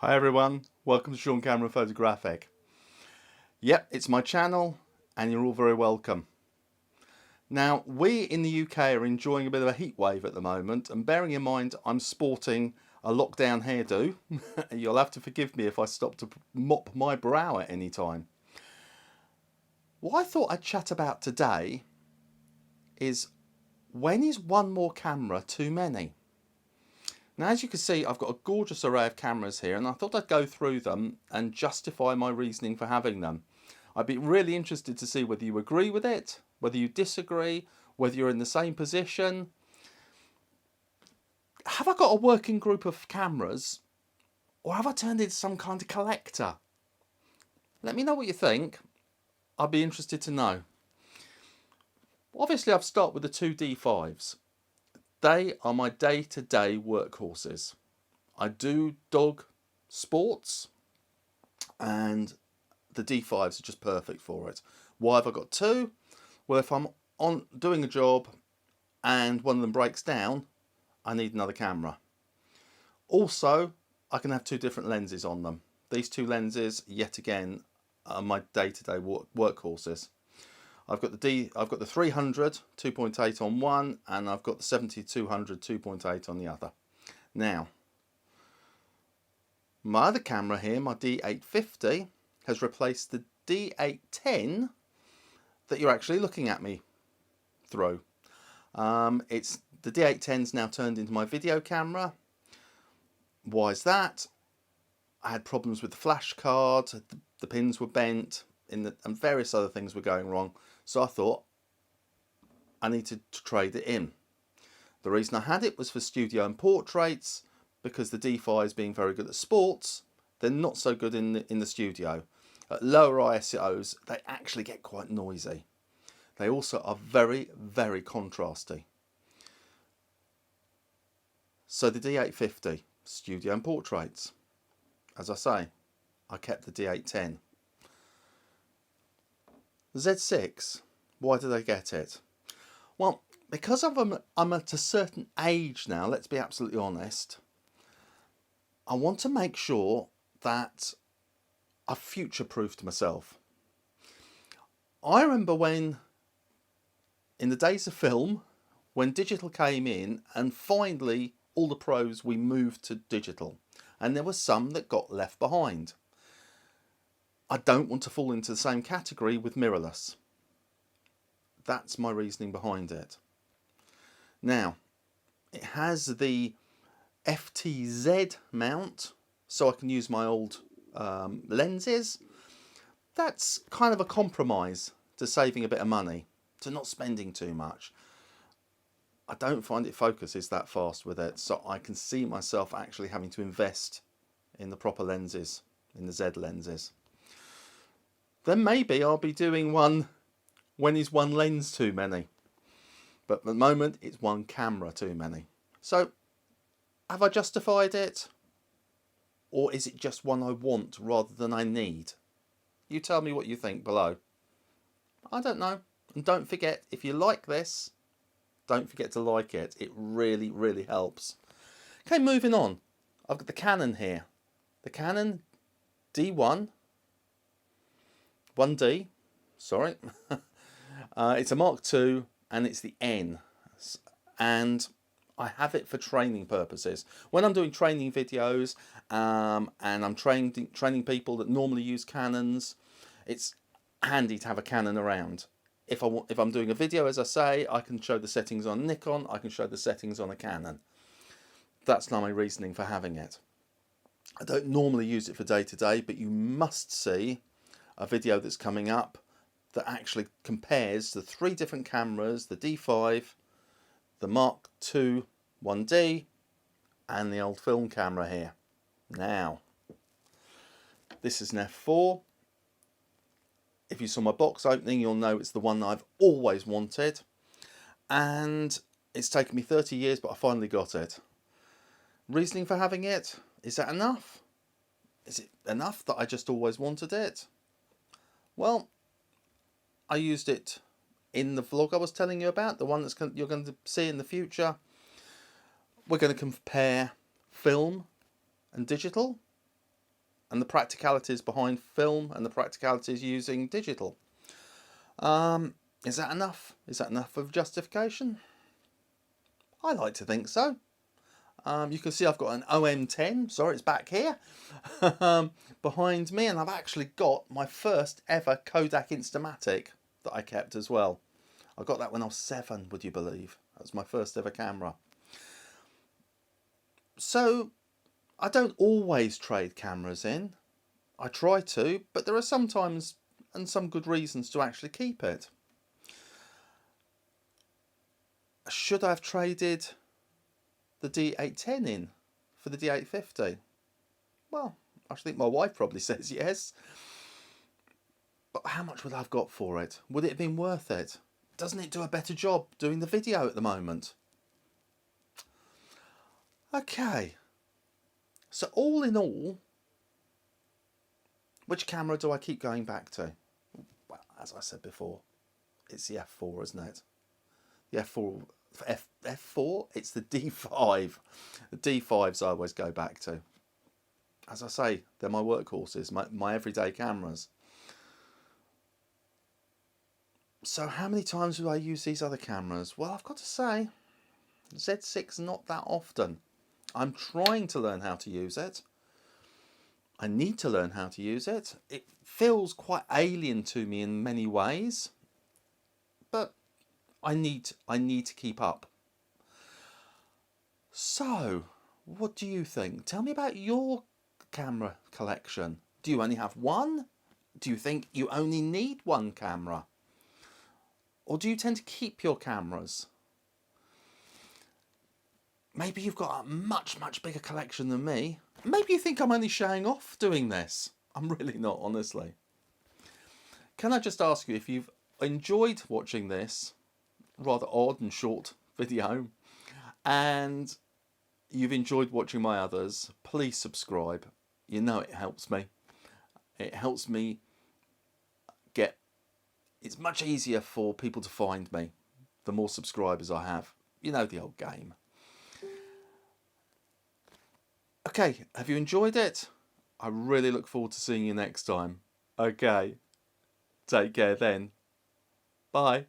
Hi everyone, welcome to Sean Cameron Photographic. Yep, it's my channel and you're all very welcome. Now, we in the UK are enjoying a bit of a heat wave at the moment, and bearing in mind I'm sporting a lockdown hairdo, you'll have to forgive me if I stop to mop my brow at any time. What I thought I'd chat about today is, when is one more camera too many? Now, as you can see, I've got a gorgeous array of cameras here, and I thought I'd go through them and justify my reasoning for having them. I'd be really interested to see whether you agree with it, whether you disagree, whether you're in the same position. Have I got a working group of cameras, or have I turned into some kind of collector? Let me know what you think. I'd be interested to know. Obviously, I've started with the two D5s. They are my day-to-day workhorses. I do dog sports, and the D5s are just perfect for it. Why have I got two? Well, if I'm on doing a job and one of them breaks down, I need another camera. Also, I can have two different lenses on them. These two lenses, yet again, are my day-to-day workhorses. I've got the 300 2.8 on one, and I've got the 70-200 2.8 on the other. Now, my other camera here, my D850, has replaced the D810 that you're actually looking at me through. It's the D810's now turned into my video camera. Why is that? I had problems with the flash card, the pins were bent, and various other things were going wrong. So I thought I needed to trade it in. The reason I had it was for studio and portraits, because the D5s, being very good at sports, they're not so good in the studio. At lower ISOs, they actually get quite noisy. They also are very, very contrasty. So the D850, studio and portraits. As I say, I kept the D810. Z6, why did I get it? Well, because I'm at a certain age now, let's be absolutely honest, I want to make sure that I've future-proofed myself. I remember when, in the days of film, when digital came in, and finally all the pros, we moved to digital, and there were some that got left behind. I don't want to fall into the same category with mirrorless. That's my reasoning behind it. Now, it has the FTZ mount, so I can use my old lenses. That's kind of a compromise to saving a bit of money, to not spending too much. I don't find it focuses that fast with it, so I can see myself actually having to invest in the proper lenses, in the Z lenses. Then maybe I'll be doing one when is one lens too many. But at the moment, it's one camera too many. So, have I justified it? Or is it just one I want rather than I need? You tell me what you think below. I don't know. And don't forget, if you like this, don't forget to like it. It really, really helps. Okay, moving on. I've got the Canon here. The Canon D1. 1D. Sorry. It's a Mark II and it's the N. And I have it for training purposes. When I'm doing training videos and I'm training people that normally use Canons, it's handy to have a Canon around. If I'm doing a video, as I say, I can show the settings on Nikon, I can show the settings on a Canon. That's not my reasoning for having it. I don't normally use it for day-to-day, but you must see a video that's coming up that actually compares the three different cameras, the D5, the Mark II 1D, and the old film camera here. Now, this is an F4. If you saw my box opening, you'll know it's the one that I've always wanted. And it's taken me 30 years, but I finally got it. Reasoning for having it, is that enough? Is it enough that I just always wanted it? Well, I used it in the vlog I was telling you about, the one you're going to see in the future. We're going to compare film and digital. and the practicalities behind film and the practicalities using digital. Is that enough? Is that enough of justification? I like to think so. You can see I've got an OM10, sorry it's back here, behind me, and I've actually got my first ever Kodak Instamatic that I kept as well. I got that when I was 7, would you believe? That was my first ever camera. So I don't always trade cameras in. I try to, but there are some times and some good reasons to actually keep it. Should I have traded the D810 in for the D850? Well, I think my wife probably says yes. But how much would I have got for it? Would it have been worth it? Doesn't it do a better job doing the video at the moment? Okay. So all in all, which camera do I keep going back to? Well, as I said before, it's the F4, isn't it? The F4, F4, it's the D5. The D5s I always go back to. As I say, they're my workhorses, my everyday cameras. So how many times do I use these other cameras? Well, I've got to say, Z6 not that often. I'm trying to learn how to use it. I need to learn how to use it. It feels quite alien to me in many ways, but I need to keep up. So, what do you think? Tell me about your camera collection. Do you only have one? Do you think you only need one camera? Or do you tend to keep your cameras? Maybe you've got a much, much bigger collection than me. Maybe you think I'm only showing off doing this. I'm really not, honestly. Can I just ask you, if you've enjoyed watching this rather odd and short video, and you've enjoyed watching my others, please subscribe. You know it helps me. It helps me get... It's much easier for people to find me the more subscribers I have. You know the old game. Okay, have you enjoyed it? I really look forward to seeing you next time. Okay, take care then. Bye.